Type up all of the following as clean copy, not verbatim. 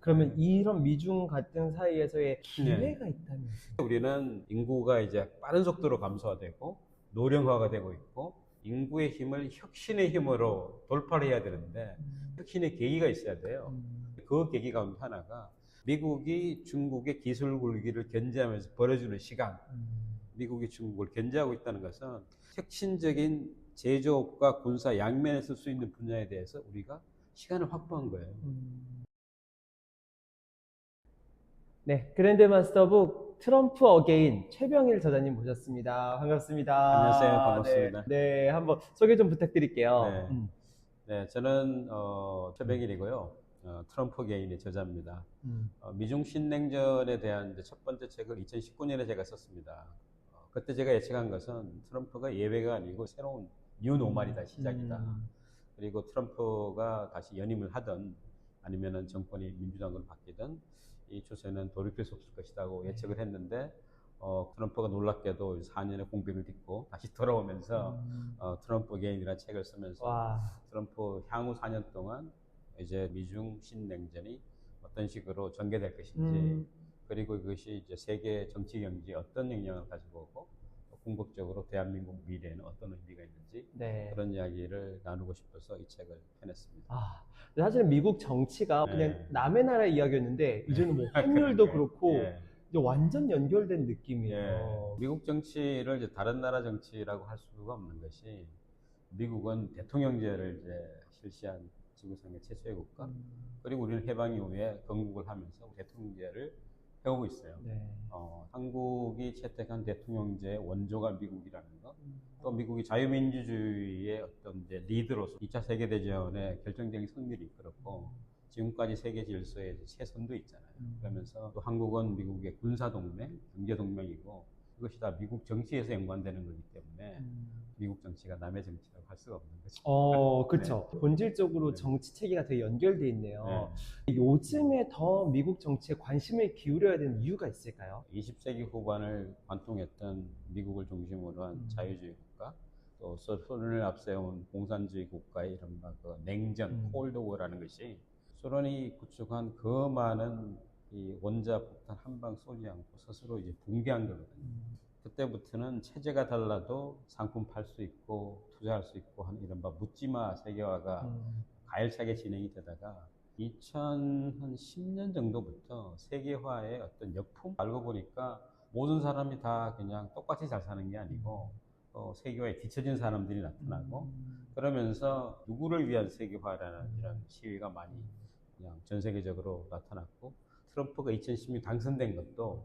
그러면 이런 미중 갈등 사이에서의 기회가 있다면? 우리는 인구가 이제 빠른 속도로 감소화되고 노령화가 되고 있고 인구의 힘을 혁신의 힘으로 돌파를 해야 되는데 혁신의 계기가 있어야 돼요. 그 계기 가운데 하나가 미국이 중국의 기술 굴기를 견제하면서 벌어주는 시간, 미국이 중국을 견제하고 있다는 것은 혁신적인 제조업과 군사 양면에 쓸 수 있는 분야에 대해서 우리가 시간을 확보한 거예요. 네, 그랜드마스터북 트럼프 어게인 최병일 저자님 모셨습니다. 반갑습니다. 안녕하세요. 네, 반갑습니다. 네, 한번 소개 좀 부탁드릴게요. 네. 네, 저는 최백일이고요. 트럼프 게인의 저자입니다. 미중 신냉전에 대한 이제 첫 번째 책을 2019년에 제가 썼습니다. 그때 제가 예측한 것은 트럼프가 예외가 아니고 새로운 뉴 노멀이다, 시작이다. 그리고 트럼프가 다시 연임을 하든 아니면은 정권이 민주당으로 바뀌든 이 추세는 돌이킬 수 없을 것이라고 예측을 했는데 트럼프가 놀랍게도 4년의 공백을 딛고 다시 돌아오면서 트럼프 게인이라는 책을 쓰면서 와, 트럼프 향후 4년 동안 이제 미중 신냉전이 어떤 식으로 전개될 것인지 그리고 이것이 이제 세계 정치 경제에 어떤 영향을 가지고 오고 궁극적으로 대한민국 미래에는 어떤 의미가 있는지 네. 그런 이야기를 나누고 싶어서 이 책을 펴냈습니다. 아, 사실은 미국 정치가 네. 그냥 남의 나라 이야기였는데 이제는 뭐 환율도 네. 그렇고 예. 이제 완전 연결된 느낌이에요. 예. 미국 정치를 이제 다른 나라 정치라고 할 수가 없는 것이 미국은 대통령제를 이제 실시한 지구상의 최초의 국가. 그리고 우리는 해방 이후에 건국을 하면서 대통령제를 해오고 있어요. 네. 한국이 채택한 대통령제의 원조가 미국이라는 거. 또 미국이 자유민주주의의 어떤 이제 리더로서 2차 세계대전의 결정적인 승리를 이끌었고 지금까지 세계 질서의 최선도 있잖아요. 그러면서 또 한국은 미국의 군사동맹, 경제동맹이고 그것이 다 미국 정치에서 연관되는 거기 때문에 미국 정치가 남의 정치라고 할 수가 없는 거죠. 그쵸. 네. 본질적으로 네. 정치 체계가 되게 연결돼 있네요. 네. 요즘에 더 미국 정치에 관심을 기울여야 되는 이유가 있을까요? 20세기 후반을 관통했던 미국을 중심으로 한 자유주의 국가, 또 소련을 앞세운 공산주의 국가의 이른바 그 냉전, 콜드워라는 것이 소련이 구축한 그 많은 이 원자폭탄 한 방 쏘지 않고 스스로 이제 붕괴한 거거든요. 그때부터는 체제가 달라도 상품 팔 수 있고 투자할 수 있고 하는 이른바 묻지마 세계화가 가열차게 진행이 되다가 2010년 정도부터 세계화의 어떤 역풍 알고 보니까 모든 사람이 다 그냥 똑같이 잘 사는 게 아니고 세계화에 뒤처진 사람들이 나타나고 그러면서 누구를 위한 세계화라는 이런 시위가 많이 그냥 전 세계적으로 나타났고 트럼프가 2016 당선된 것도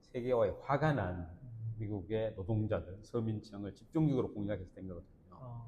세계화에 화가 난 미국의 노동자들, 서민층을 집중적으로 공략해서 된 거거든요.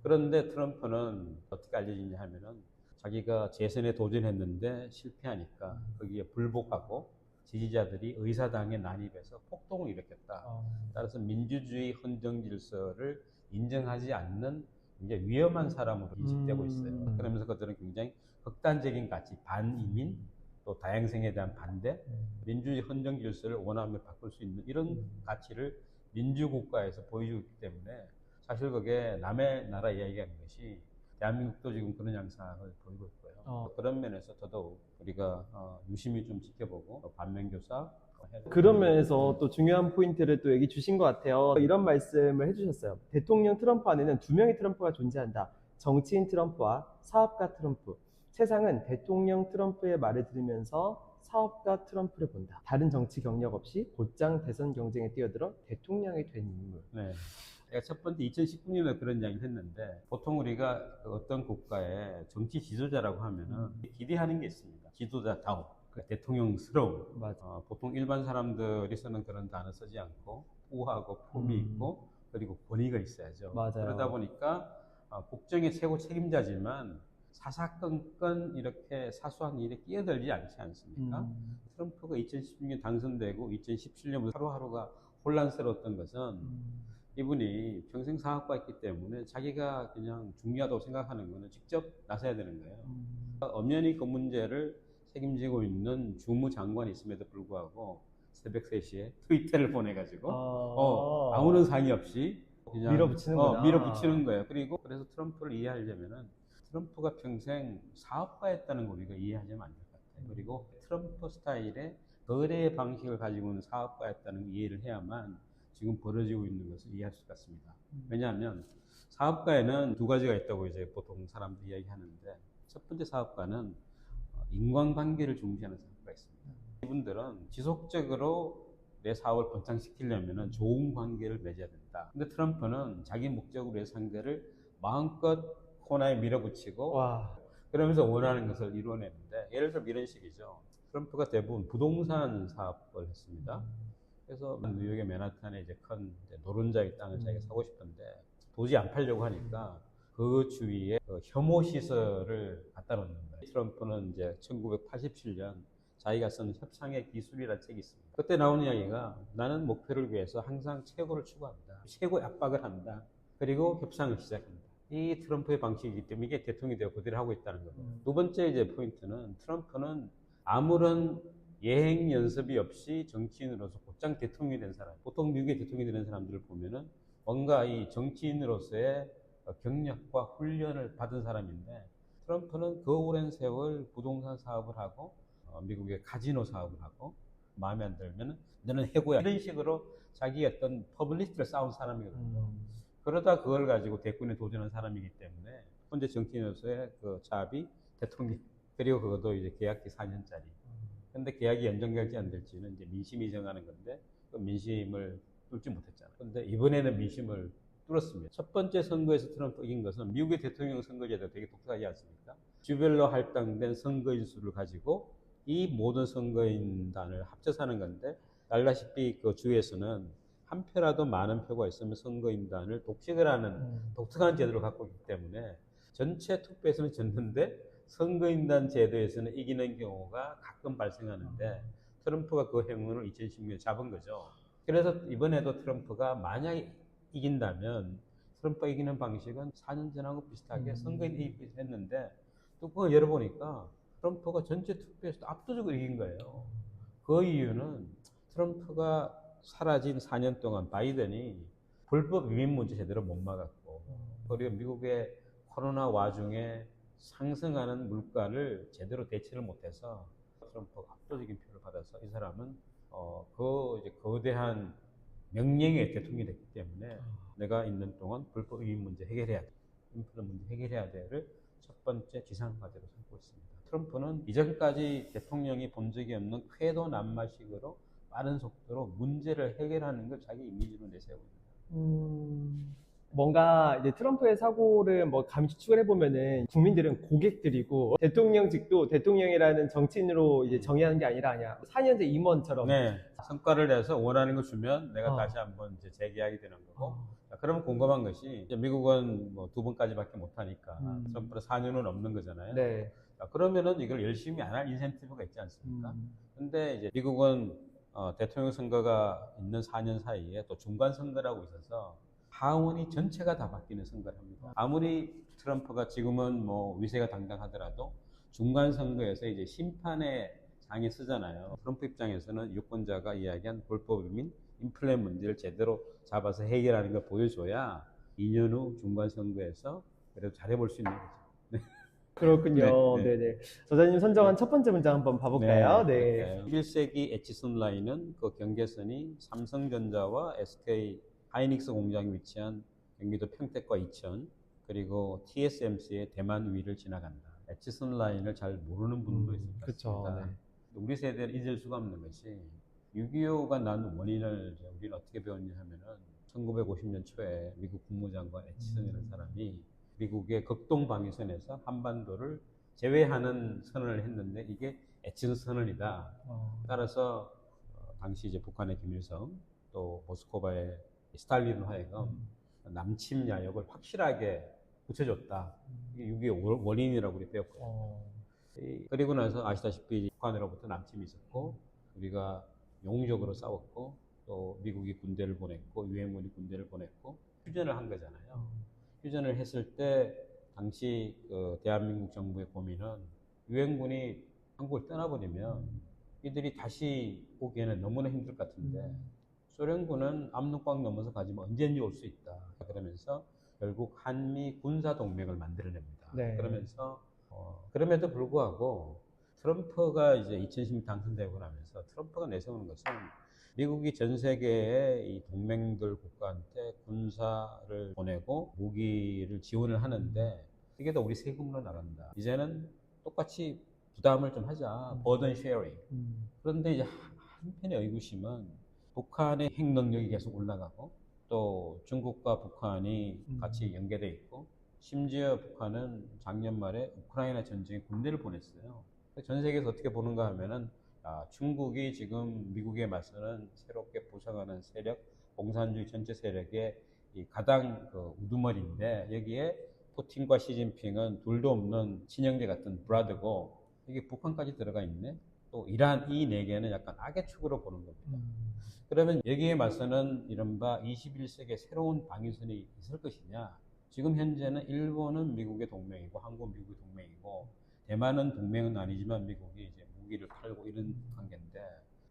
그런데 트럼프는 어떻게 알려지냐 하면은 자기가 재선에 도전했는데 실패하니까 거기에 불복하고 지지자들이 의사당에 난입해서 폭동을 일으켰다. 따라서 민주주의 헌정 질서를 인정하지 않는 굉장히 위험한 사람으로 인식되고 있어요. 그러면서 그들은 굉장히 극단적인 가치, 반이민, 또 다양성에 대한 반대, 민주주의 헌정 질서를 원하며 바꿀 수 있는 이런 가치를 민주국가에서 보여주고 있기 때문에 사실 그게 남의 나라 이야기가 아닌 것이 대한민국도 지금 그런 양상을 보이고 있고요. 그런 면에서 더더욱 우리가 유심히 좀 지켜보고 반면교사 그런 면에서 또 중요한 포인트를 또 얘기 주신 것 같아요. 이런 말씀을 해주셨어요. 대통령 트럼프 안에는 두 명의 트럼프가 존재한다. 정치인 트럼프와 사업가 트럼프. 세상은 대통령 트럼프의 말을 들으면서 사업가 트럼프를 본다. 다른 정치 경력 없이 곧장 대선 경쟁에 뛰어들어 대통령이 된 인물. 네. 제가 첫 번째 2019년에 그런 이야기를 했는데 보통 우리가 어떤 국가의 정치 지도자라고 하면은 기대하는 게 있습니다. 지도자다움, 대통령스러움. 보통 일반 사람들이 쓰는 그런 단어 쓰지 않고 우하고 품이 있고 그리고 권위가 있어야죠. 맞아요. 그러다 보니까 국정의 최고 책임자지만 사사건건 이렇게 사소한 일에 끼어들지 않지 않습니까? 트럼프가 2016년 당선되고 2017년부터 하루하루가 혼란스러웠던 것은 이분이 평생 사학과였기 때문에 자기가 그냥 중요하다고 생각하는 거는 직접 나서야 되는 거예요. 엄연히 그 문제를 책임지고 있는 주무장관이 있음에도 불구하고 새벽 3시에 트위터를 보내가지고 아무런 상의 없이 그냥 밀어붙이는구나. 밀어붙이는 거예요. 그리고 그래서 트럼프를 이해하려면은 트럼프가 평생 사업가였다는 걸 우리가 이해하자면 안 될 것 그리고 트럼프 스타일의 거래 방식을 가지고 있는 사업가였다는 걸 이해를 해야만 지금 벌어지고 있는 것을 이해할 수 있습니다. 왜냐하면 사업가에는 두 가지가 있다고 이제 보통 사람들이 이야기하는데, 첫 번째 사업가는 인간관계를 중시하는 사업가가 있습니다. 이분들은 지속적으로 내 사업을 번창시키려면 좋은 관계를 맺어야 된다. 근데 트럼프는 자기 목적으로 내 상대를 마음껏 코너에 밀어붙이고 와. 그러면서 원하는 것을 이루어내는데, 예를 들어 이런 식이죠. 트럼프가 대부분 부동산 사업을 했습니다. 그래서 뉴욕의 맨하탄에 이제 큰 노른자의 땅을 자기가 사고 싶은데 도저히 안 팔려고 하니까 그 주위에 혐오 시설을 갖다 놓는 거예요. 트럼프는 이제 1987년 자기가 쓴 협상의 기술이라는 책이 있습니다. 그때 나오는 이야기가, 나는 목표를 위해서 항상 최고를 추구한다. 최고의 압박을 한다. 그리고 협상을 시작한다. 이 트럼프의 방식이기 때문에 이게 대통령이 되어 그대로 하고 있다는 거고. 두 번째 이제 포인트는, 트럼프는 아무런 예행 연습이 없이 정치인으로서 곧장 대통령이 된 사람, 보통 미국의 대통령이 되는 사람들을 보면은 뭔가 이 정치인으로서의 경력과 훈련을 받은 사람인데, 트럼프는 그 오랜 세월 부동산 사업을 하고 미국의 카지노 사업을 하고, 마음에 안 들면 너는 해고야, 이런 식으로 자기 어떤 퍼블리시티를 쌓은 사람이거든요. 그러다 그걸 가지고 대권에 도전한 사람이기 때문에 현재 정치인으로서의 그 자압이 대통령, 그리고 그것도 이제 계약기 4년짜리. 근데 계약이 연장될지 안 될지는 이제 민심이 정하는 건데, 그 민심을 뚫지 못했잖아요. 근데 이번에는 민심을 뚫었습니다. 첫 번째 선거에서 트럼프 이긴 것은 미국의 대통령 선거제도가 되게 독특하지 않습니까? 주별로 할당된 선거인 수를 가지고 이 모든 선거인단을 합쳐서 하는 건데, 알다시피 그 주에서는 한 표라도 많은 표가 있으면 선거인단을 독식을 하는 독특한 제도를 갖고 있기 때문에 전체 투표에서는 졌는데 선거인단 제도에서는 이기는 경우가 가끔 발생하는데, 트럼프가 그 행운을 2016년에 잡은 거죠. 그래서 이번에도 트럼프가 만약에 이긴다면, 트럼프가 이기는 방식은 4년 전하고 비슷하게 선거인 대입을 했는데, 뚜껑을 열어보니까 트럼프가 전체 투표에서 압도적으로 이긴 거예요. 그 이유는 트럼프가 사라진 4년 동안 바이든이 불법移민 문제 제대로 못 막았고, 그리고 미국의 코로나 와중에 상승하는 물가를 제대로 대처를 못해서 트럼프가 압도적인 표를 받아서 이 사람은 그 이제 거대한 명령의 대통령이 됐기 때문에 내가 있는 동안 불법移민 문제 해결해야 돼, 인플레 문제 해결해야 돼를 첫 번째 지상과제로 삼고 있습니다. 트럼프는 이전까지 대통령이 본 적이 없는 쾌도 난마식으로 빠른 속도로 문제를 해결하는 걸 자기 이미지로 내세우고 있습니다. 뭔가 이제 트럼프의 사고를 뭐 감히 추측을 해보면은, 국민들은 고객들이고 대통령직도 대통령이라는 정치인으로 이제 정의하는 게 아니라 그냥 4년제 임원처럼. 네, 성과를 내서 원하는 거 주면 내가 다시 한번 이제 재계약이 되는 거고. 자, 그러면 궁금한 것이, 이제 미국은 뭐 2번까지밖에 못 하니까 트럼프는 4년은 넘는 거잖아요. 네. 자, 그러면은 이걸 열심히 안 할 인센티브가 있지 않습니까? 근데 이제 미국은 대통령 선거가 있는 4년 사이에 또 중간 선거라고 있어서 하원이 전체가 다 바뀌는 선거를 합니다. 아무리 트럼프가 지금은 뭐 위세가 당당하더라도 중간 선거에서 이제 심판의 장에 쓰잖아요. 트럼프 입장에서는 유권자가 이야기한 불법移민, 인플레 문제를 제대로 잡아서 해결하는 걸 보여줘야 2년 후 중간 선거에서 그래도 잘해볼 수 있는 거죠. 네. 그렇군요. 네, 네. 네네. 저자님 선정한 첫 번째 문장 한번 봐볼까요? 네. 11세기 에치슨 라인은 그 경계선이 삼성전자와 SK 하이닉스 공장이 위치한 경기도 평택과 이천, 그리고 TSMC의 대만 위를 지나간다. 에치슨 라인을 잘 모르는 분도 있을 것 그쵸, 같습니다. 네. 우리 세대는 잊을 수가 없는 것이, 6.25가 난 원인을 우리는 어떻게 배웠냐 하면은 1950년 초에 미국 국무장관 에치슨이라는 사람이 미국의 극동 방위선에서 한반도를 제외하는 선언을 했는데, 이게 에치슨 선언이다. 따라서 당시 이제 북한의 김일성, 또 모스크바의 스탈린 하여금 남침 야욕을 확실하게 붙여줬다. 이게 6.25 원인이라고 우리 배웠거든요. 그리고 나서 아시다시피 북한으로부터 남침이 있었고, 우리가 용의적으로 싸웠고, 또 미국이 군대를 보냈고, 유엔군이 군대를 보냈고, 휴전을 한 거잖아요. 휴전을 했을 때 당시 그 대한민국 정부의 고민은, 유엔군이 한국을 떠나버리면 이들이 다시 오기에는 너무나 힘들 것 같은데, 소련군은 압록강 넘어서 가지면 언제든지 올 수 있다. 그러면서 결국 한미 군사 동맹을 만들어냅니다. 네. 그러면서 그럼에도 불구하고 트럼프가 이제 2016 당선되고 나면서 트럼프가 내세우는 것은 미국이 전 세계의 이 동맹들 국가한테 군사를 보내고 무기를 지원을 하는데 이게 다 우리 세금으로 나간다. 이제는 똑같이 부담을 좀 하자. 버든 쉐어링. 그런데 이제 한편의 의구심은 북한의 핵 능력이 계속 올라가고 또 중국과 북한이 같이 연계돼 있고 심지어 북한은 작년 말에 우크라이나 전쟁에 군대를 보냈어요. 전 세계에서 어떻게 보는가 하면은 중국이 지금 미국에 맞서는 새롭게 부상하는 세력, 공산주의 전체 세력의 이 가장 그 우두머리인데 여기에 푸틴과 시진핑은 둘도 없는 친형제 같은 브라더고 여기 북한까지 들어가 있네. 또 이란 이 네 개는 약간 악의 축으로 보는 겁니다. 그러면 여기에 맞서는 이른바 21세기의 새로운 방위선이 있을 것이냐? 지금 현재는 일본은 미국의 동맹이고 한국은 미국의 동맹이고 대만은 동맹은 아니지만 미국이 이제 무기를 팔고 이런 관계인데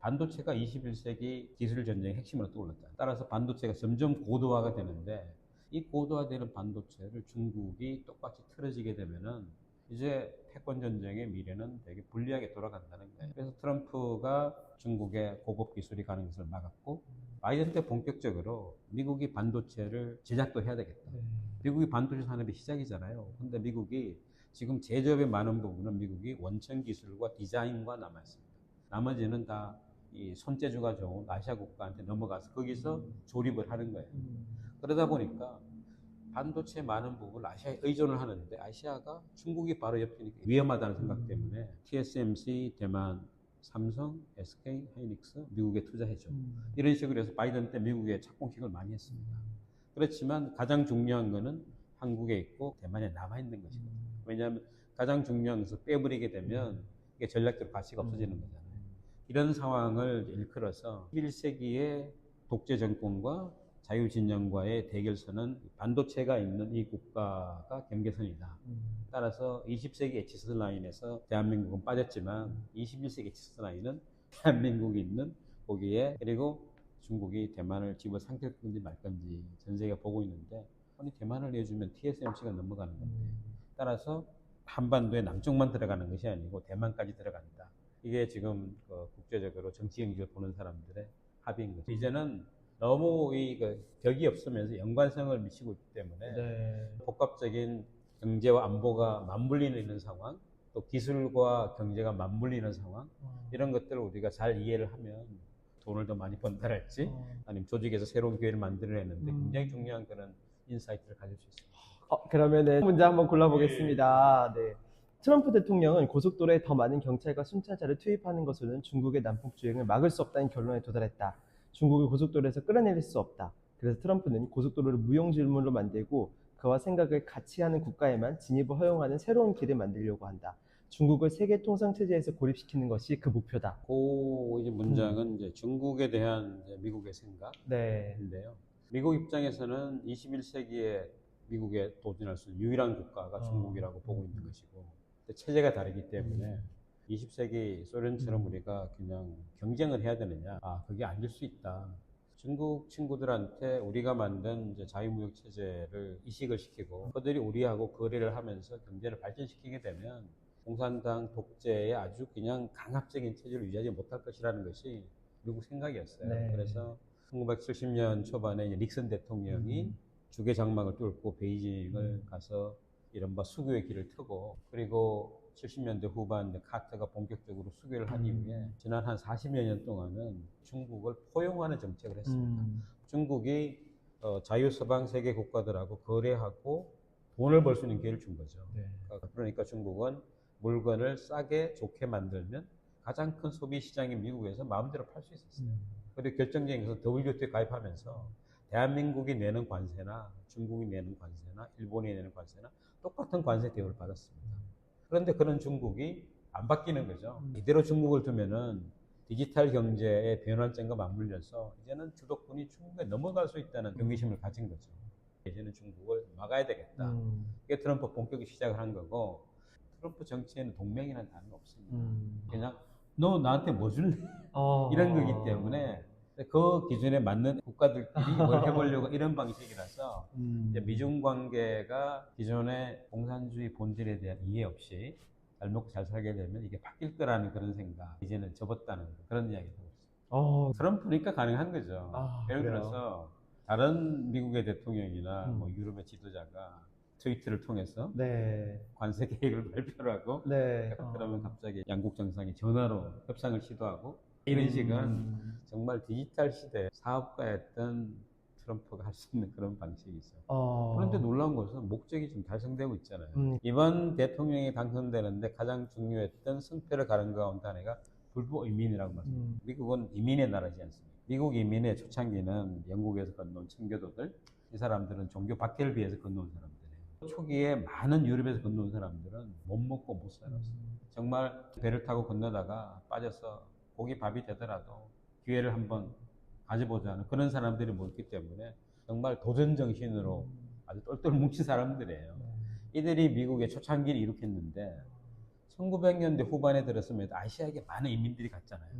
반도체가 21세기 기술 전쟁의 핵심으로 떠올랐다. 따라서 반도체가 점점 고도화가 되는데 이 고도화되는 반도체를 중국이 똑같이 틀어지게 되면은 이제 패권 전쟁의 미래는 되게 불리하게 돌아간다는 거예요. 그래서 트럼프가 중국의 고급 기술이 가는 것을 막았고 바이든 때 본격적으로 미국이 반도체를 제작도 해야 되겠다. 미국이 반도체 산업의 시작이잖아요. 근데 미국이 지금 제조업의 많은 부분은 미국이 원천 기술과 디자인과 남아있습니다. 나머지는 다 이 손재주가 좋은 아시아 국가한테 넘어가서 거기서 조립을 하는 거예요. 그러다 보니까 반도체 많은 부분을 아시아에 의존을 하는데 아시아가 중국이 바로 옆이니까 위험하다는 생각 때문에 TSMC, 대만, 삼성, SK, 하이닉스, 미국에 투자해줘. 이런 식으로 해서 바이든 때 미국에 착공식을 많이 했습니다. 그렇지만 가장 중요한 거는 한국에 있고 대만에 남아있는 것이거든요. 왜냐하면 가장 중요한 것을 빼버리게 되면 이게 전략적 가치가 없어지는 거잖아요. 이런 상황을 일컬어서 21세기의 독재 정권과 자유진영과의 대결선은 반도체가 있는 이 국가가 경계선이다. 따라서 20세기 엣지스 라인에서 대한민국은 빠졌지만 21세기 엣지스 라인은 대한민국이 있는 거기에 그리고 중국이 대만을 집어삼킬 건지 말 건지 전 세계가 보고 있는데 아니 대만을 내주면 TSMC가 넘어가는 건데 따라서 한반도에 남쪽만 들어가는 것이 아니고 대만까지 들어간다. 이게 지금 국제적으로 정치 경제를 보는 사람들의 합의인 거죠. 이제는 너무 벽이 없으면서 연관성을 미치고 있기 때문에 복합적인 경제와 안보가 맞물리는 이런 상황, 또 기술과 경제가 맞물리는 상황 이런 것들을 우리가 잘 이해를 하면 돈을 더 많이 번달할지 아니면 조직에서 새로운 기회를 만들어내는데 굉장히 중요한 그런 인사이트를 가질 수 있습니다. 그러면은 문제 한번 골라보겠습니다. 네. 트럼프 대통령은 고속도로에 더 많은 경찰과 순찰자를 투입하는 것으로는 중국의 난폭 주행을 막을 수 없다는 결론에 도달했다. 중국을 고속도로에서 끌어내릴 수 없다. 그래서 트럼프는 고속도로를 무용지물로 만들고 그와 생각을 같이 하는 국가에만 진입을 허용하는 새로운 길을 만들려고 한다. 중국을 세계 통상 체제에서 고립시키는 것이 그 목표다. 그 이제 문장은 이제 중국에 대한 이제 미국의 생각인데요. 미국 입장에서는 21세기에 미국에 도전할 수 있는 유일한 국가가 중국이라고 보고 있는 것이고 체제가 다르기 때문에 20세기 소련처럼 우리가 그냥 경쟁을 해야 되느냐? 그게 아닐 수 있다. 중국 친구들한테 우리가 만든 이제 자유무역 체제를 이식을 시키고 그들이 우리하고 거래를 하면서 경제를 발전시키게 되면 공산당 독재의 아주 그냥 강압적인 체제를 유지하지 못할 것이라는 것이 미국 생각이었어요. 네. 그래서 1970년 초반에 이제 닉슨 대통령이 주계 장막을 뚫고 베이징을 가서 이른바 수교의 길을 트고 그리고 70년대 후반 카터가 본격적으로 수교를 한 이후에 지난 한 40여 년 동안은 중국을 포용하는 정책을 했습니다. 중국이 자유서방 세계 국가들하고 거래하고 돈을 벌 수 있는 기회를 준 거죠. 그러니까 중국은 물건을 싸게 좋게 만들면 가장 큰 소비 시장인 미국에서 마음대로 팔 수 있었어요. 그리고 결정적인 것은 WTO에 가입하면서 대한민국이 내는 관세나 중국이 내는 관세나 일본이 내는 관세나 똑같은 관세 대우를 받았습니다. 그런데 그런 중국이 안 바뀌는 거죠. 이대로 중국을 두면은 디지털 경제의 변환점과 맞물려서 이제는 주도권이 중국에 넘어갈 수 있다는 경계심을 가진 거죠. 이제는 중국을 막아야 되겠다. 이게 트럼프 본격적으로 시작을 한 거고 트럼프 정치에는 동맹이라는 단어가 없습니다. 그냥 너 나한테 뭐 줄래? 이런 거기 때문에 그 기준에 맞는 국가들끼리 뭘 해보려고 이런 방식이라서 이제 미중 관계가 기존의 공산주의 본질에 대한 이해 없이 잘 먹고 잘 살게 되면 이게 바뀔 거라는 그런 생각, 이제는 접었다는 그런 이야기도 있어요. 어, 트럼프니까 가능한 거죠. 아, 예를 그래요? 들어서 다른 미국의 대통령이나 음. 뭐 유럽의 지도자가 트위터를 통해서 네. 관세 계획을 발표를 하고 네. 그러면 갑자기 양국 정상이 전화로 협상을 시도하고 이런 식은 정말 디지털 시대 사업가였던 트럼프가 할 수 있는 그런 방식이 있어요. 그런데 놀라운 것은 목적이 지금 달성되고 있잖아요. 이번 대통령이 당선되는데 가장 중요했던 승패를 가른 가운데 하나가 불법 이민이라고 말씀드립니다. 미국은 이민의 나라지 않습니까? 미국 이민의 초창기는 영국에서 건너온 청교도들, 이 사람들은 종교 박해를 비해서 건너온 사람들이에요. 초기에 많은 유럽에서 건너온 사람들은 못 먹고 못 살았어요. 정말 배를 타고 건너다가 빠져서 고기 밥이 되더라도 기회를 한번 가져보자는 그런 사람들이 모였기 때문에 정말 도전 정신으로 아주 똘똘 뭉친 사람들이에요. 이들이 미국의 초창기를 일으켰는데 1900년대 후반에 들었으면 아시아에 많은 이민들이 갔잖아요.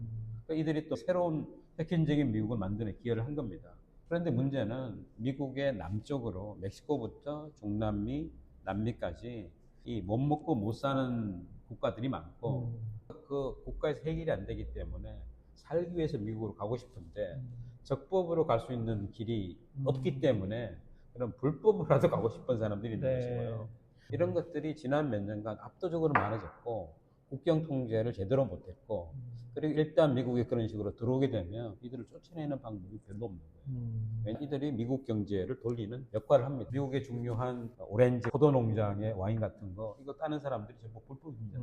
그러니까 이들이 또 새로운 혁신적인 미국을 만드는 기여를 한 겁니다. 그런데 문제는 미국의 남쪽으로 멕시코부터 중남미, 남미까지 이 못 먹고 못 사는 국가들이 많고 그 국가에서 해결이 안 되기 때문에 살기 위해서 미국으로 가고 싶은데 적법으로 갈 수 있는 길이 없기 때문에 그런 불법으로라도 가고 싶은 사람들이 있는 것이고요. 이런 것들이 지난 몇 년간 압도적으로 많아졌고 국경 통제를 제대로 못했고 그리고 일단 미국에 그런 식으로 들어오게 되면 이들을 쫓아내는 방법이 별로 없는 거예요. 왜냐하면 이들이 미국 경제를 돌리는 역할을 합니다. 미국의 중요한 오렌지 포도 농장의 와인 같은 거 이거 따는 사람들이 전부 불법입니다.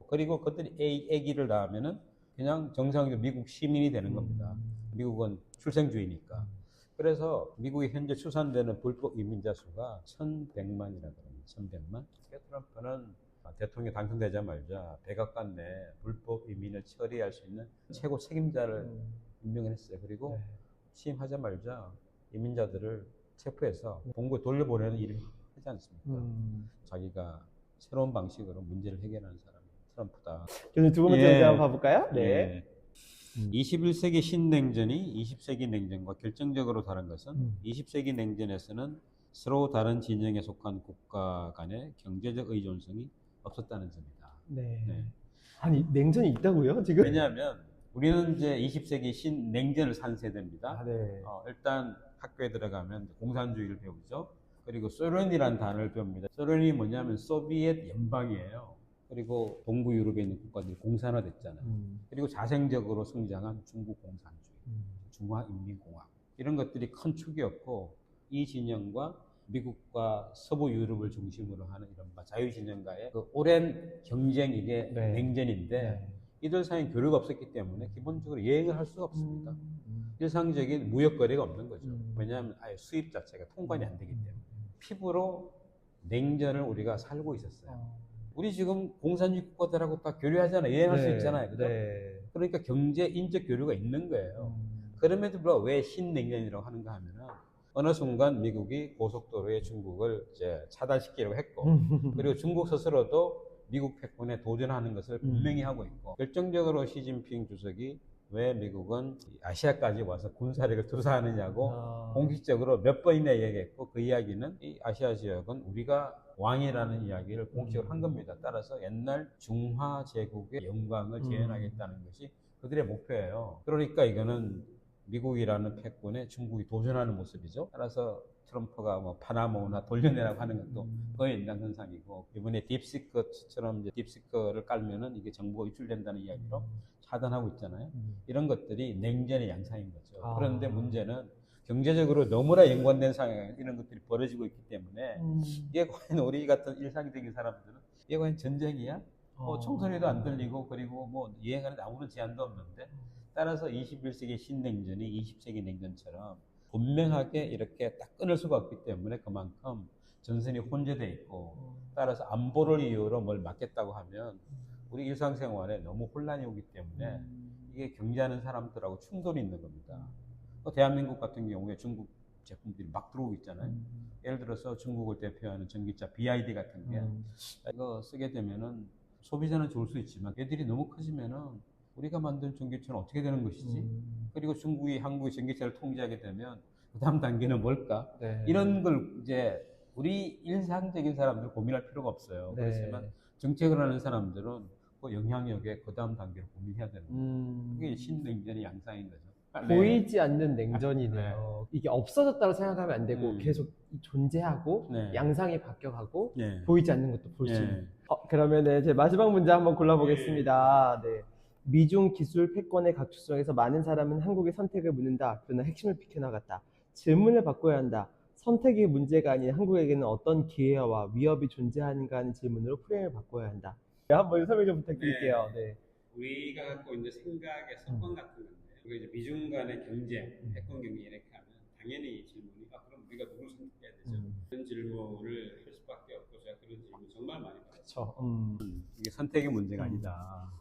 그리고 그들이 아기를 낳으면은 그냥 정상적으로 미국 시민이 되는 겁니다. 미국은 출생주의니까. 그래서 미국에 현재 추산되는 불법 이민자 수가 1,100만이라 그럽니다. 1,100만. 트럼프는 대통령 당선되자마자 백악관 내 불법 이민을 처리할 수 있는 최고 책임자를 임명을 했어요. 그리고 취임하자마자 이민자들을 체포해서 본국에 돌려보내는 일을 하지 않습니까? 자기가 새로운 방식으로 문제를 해결하는 사람이 트럼프다. 교수님 두 번째 문제 한번 봐볼까요? 네. 예. 21세기 신냉전이 20세기 냉전과 결정적으로 다른 것은 20세기 냉전에서는 서로 다른 진영에 속한 국가 간의 경제적 의존성이 없었다는 점이다. 네. 아니 냉전이 있다고요 지금? 왜냐하면 우리는 이제 20세기 신냉전을 산 세대입니다. 네. 일단 학교에 들어가면 공산주의를 배우죠. 그리고 소련이라는 단어를 배웁니다. 소련이 뭐냐면 소비에트 연방이에요. 그리고 동부 유럽에 있는 국가들이 공산화됐잖아요. 그리고 자생적으로 성장한 중국 공산주의, 중화인민공화국 이런 것들이 큰 축이었고 이 진영과 미국과 서부 유럽을 중심으로 하는 이런 자유진영과의 그 오랜 경쟁 이게 냉전인데 이들 사이에 교류가 없었기 때문에 기본적으로 여행을 할 수가 없습니다. 일상적인 무역 거래가 없는 거죠. 왜냐하면 아예 수입 자체가 통관이 안 되기 때문에 피부로 냉전을 우리가 살고 있었어요. 우리 지금 공산주의 국가들하고 다 교류하잖아요. 여행할 수 있잖아요. 그죠? 그러니까 경제, 인적 교류가 있는 거예요. 그럼에도 불구하고 왜 신냉전이라고 하는가 하면은 어느 순간 미국이 고속도로에 중국을 이제 차단시키려고 했고 그리고 중국 스스로도 미국 패권에 도전하는 것을 분명히 하고 있고 결정적으로 시진핑 주석이 왜 미국은 아시아까지 와서 군사력을 투사하느냐고 공식적으로 몇 번이나 얘기했고 그 이야기는 이 아시아 지역은 우리가 왕이라는 이야기를 공식적으로 한 겁니다. 따라서 옛날 중화 제국의 영광을 재현하겠다는 것이 그들의 목표예요. 그러니까 이거는 미국이라는 패권에 중국이 도전하는 모습이죠. 따라서 트럼프가 뭐 파나모나 돌려내라고 하는 것도 거의 연장선상이고 이번에 딥시크처럼 이제 딥시크를 깔면은 이게 정보가 유출된다는 이야기로 차단하고 있잖아요. 이런 것들이 냉전의 양상인 거죠. 그런데 문제는 경제적으로 너무나 연관된 상황에 이런 것들이 벌어지고 있기 때문에 이게 과연 우리 같은 일상적인 사람들은 이게 과연 전쟁이야? 뭐 총소리도 안 들리고 그리고 뭐 여행하는데 아무런 제한도 없는데 따라서 21세기 신냉전이 20세기 냉전처럼 분명하게 이렇게 딱 끊을 수가 없기 때문에 그만큼 전선이 혼재되어 있고 따라서 안보를 이유로 뭘 막겠다고 하면 우리 일상생활에 너무 혼란이 오기 때문에 이게 경제하는 사람들하고 충돌이 있는 겁니다. 대한민국 같은 경우에 중국 제품들이 막 들어오고 있잖아요. 예를 들어서 중국을 대표하는 전기차 BYD 같은 게 이거 쓰게 되면은 소비자는 좋을 수 있지만 얘들이 너무 커지면은 우리가 만든 전기차는 어떻게 되는 것이지? 그리고 중국이 한국의 전기차를 통제하게 되면 그 다음 단계는 뭘까? 이런 걸 이제 우리 일상적인 사람들 고민할 필요가 없어요. 그렇지만 정책을 하는 사람들은 그 영향력의 그 다음 단계를 고민해야 되는 거예요. 그게 신냉전의 양상인 거죠. 보이지 않는 냉전이네요. 이게 없어졌다고 생각하면 안 되고 계속 존재하고 네. 양상이 바뀌어가고 네. 보이지 않는 것도 볼 수 네. 있는. 그러면 제 마지막 문제 한번 골라보겠습니다. 네. 미중 기술 패권의 각축성에서 많은 사람은 한국의 선택을 묻는다. 그러나 핵심을 비켜나갔다. 질문을 바꿔야 한다. 선택이 문제가 아닌 한국에게는 어떤 기회와 위협이 존재하는가 하는 질문으로 프레임을 바꿔야 한다. 한번 설명 좀 부탁드릴게요. 네. 우리가 갖고 있는 생각의 습관 같은 건데, 우리가 이제 미중 간의 경쟁, 패권 경쟁 이렇게 하면 당연히 질문이 그럼 우리가 누구를 선택해야 되죠? 그런 질문을 할 수밖에 없고 제가 그런 질문 정말 많이 받았죠. 이게 선택의 문제가 아니다.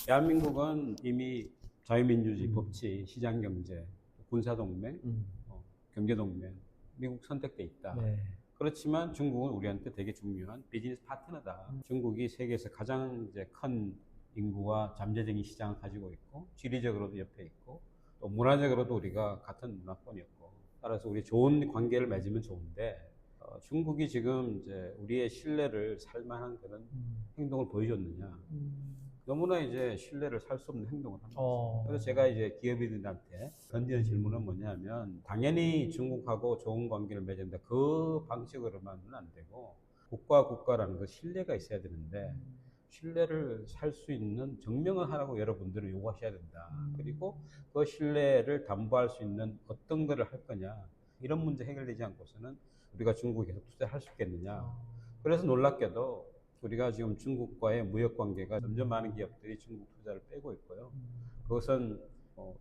대한민국은 이미 자유민주주의, 법치, 시장경제, 군사동맹, 경제동맹, 미국 선택돼 있다. 네. 그렇지만 중국은 우리한테 되게 중요한 비즈니스 파트너다. 중국이 세계에서 가장 이제 큰 인구와 잠재적인 시장을 가지고 있고, 지리적으로도 옆에 있고, 또 문화적으로도 우리가 같은 문화권이었고, 따라서 우리 좋은 관계를 맺으면 좋은데, 중국이 지금 이제 우리의 신뢰를 살만한 그런 행동을 보여줬느냐. 너무나 이제 신뢰를 살 수 없는 행동을 합니다. 그래서 제가 이제 기업인들한테 던지는 질문은 뭐냐면, 당연히 중국하고 좋은 관계를 맺는다. 그 방식으로만은 안 되고, 국가와 국가라는 그 신뢰가 있어야 되는데, 신뢰를 살 수 있는 증명을 하라고 여러분들은 요구하셔야 된다. 그리고 그 신뢰를 담보할 수 있는 어떤 거를 할 거냐. 이런 문제 해결되지 않고서는 우리가 중국에 계속 투자를 할 수 있겠느냐. 그래서 놀랍게도 우리가 지금 중국과의 무역 관계가 점점 많은 기업들이 중국 투자를 빼고 있고요. 그것은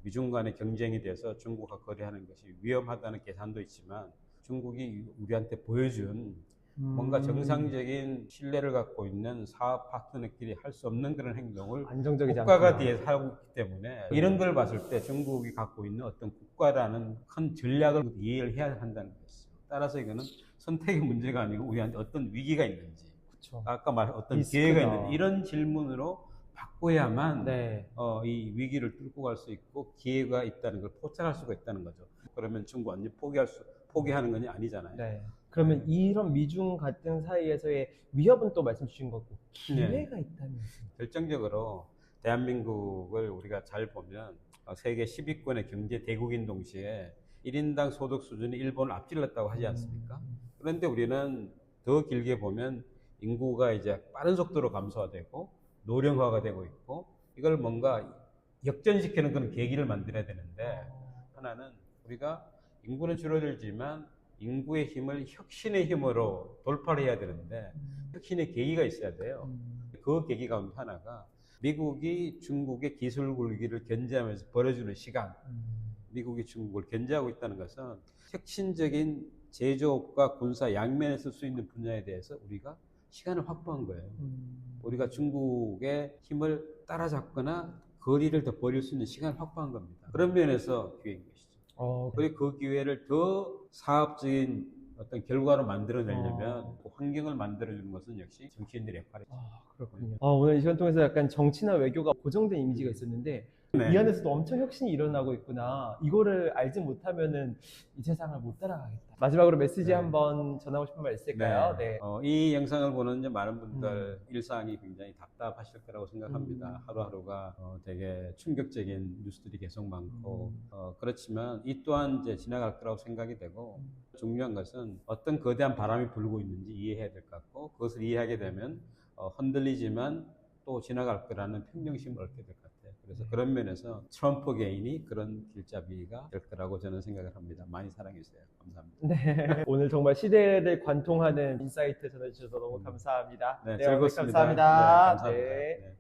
미중 간의 경쟁이 돼서 중국과 거래하는 것이 위험하다는 계산도 있지만 중국이 우리한테 보여준 뭔가 정상적인 신뢰를 갖고 있는 사업 파트너끼리 할 수 없는 그런 행동을 안정적이지 국가가 않구나. 뒤에서 하고 있기 때문에 이런 걸 봤을 때 중국이 갖고 있는 어떤 국가라는 큰 전략을 이해를 해야 한다는 것이죠. 따라서 이거는 선택의 문제가 아니고 우리한테 어떤 위기가 있는지, 그쵸. 아까 말한 어떤 리스크다. 기회가 있는지 이런 질문으로 바꿔야만 네. 이 위기를 뚫고 갈 수 있고 기회가 있다는 걸 포착할 수가 있다는 거죠. 그러면 중국 완전히 포기하는 건 아니잖아요. 네. 그러면 이런 미중 갈등 사이에서의 위협은 또 말씀 주신 거고 기회가 있다면 결정적으로 대한민국을 우리가 잘 보면 세계 10위권의 경제 대국인 동시에 1인당 소득 수준이 일본을 앞질렀다고 하지 않습니까? 그런데 우리는 더 길게 보면 인구가 이제 빠른 속도로 감소화되고 노령화가 되고 있고 이걸 뭔가 역전시키는 그런 계기를 만들어야 되는데 하나는 우리가 인구는 줄어들지만 인구의 힘을 혁신의 힘으로 돌파를 해야 되는데 혁신의 계기가 있어야 돼요. 그 계기 가운데 하나가 미국이 중국의 기술 굴기를 견제하면서 벌어주는 시간, 미국이 중국을 견제하고 있다는 것은 혁신적인 제조업과 군사 양면에 쓸 수 있는 분야에 대해서 우리가 시간을 확보한 거예요. 우리가 중국의 힘을 따라잡거나 거리를 더 벌일 수 있는 시간을 확보한 겁니다. 그런 면에서 기회인 것이죠. 그리고 그 기회를 더 사업적인 어떤 결과로 만들어내려면 그 환경을 만들어주는 것은 역시 정치인들의 역할이죠. 그렇군요. 오늘 이 시간 통해서 약간 정치나 외교가 고정된 이미지가 있었는데 이 안에서도 엄청 혁신이 일어나고 있구나. 이거를 알지 못하면은 이 세상을 못 따라가겠다. 마지막으로 메시지 한번 전하고 싶은 말 있을까요? 네. 이 영상을 보는 이제 많은 분들 일상이 굉장히 답답하실 거라고 생각합니다. 하루하루가 되게 충격적인 뉴스들이 계속 많고 그렇지만 이 또한 이제 지나갈 거라고 생각이 되고 중요한 것은 어떤 거대한 바람이 불고 있는지 이해해야 될 것 같고 그것을 이해하게 되면 흔들리지만 또 지나갈 거라는 평정심을 얻게 될 것 같아요. 그래서 그런 면에서 트럼프 개인이 그런 길잡이가 될 거라고 저는 생각을 합니다. 많이 사랑해주세요. 감사합니다. 네. 오늘 정말 시대를 관통하는 인사이트 전해주셔서 너무 감사합니다. 네, 오늘 즐겁습니다. 감사합니다. 네, 감사합니다. 네. 네.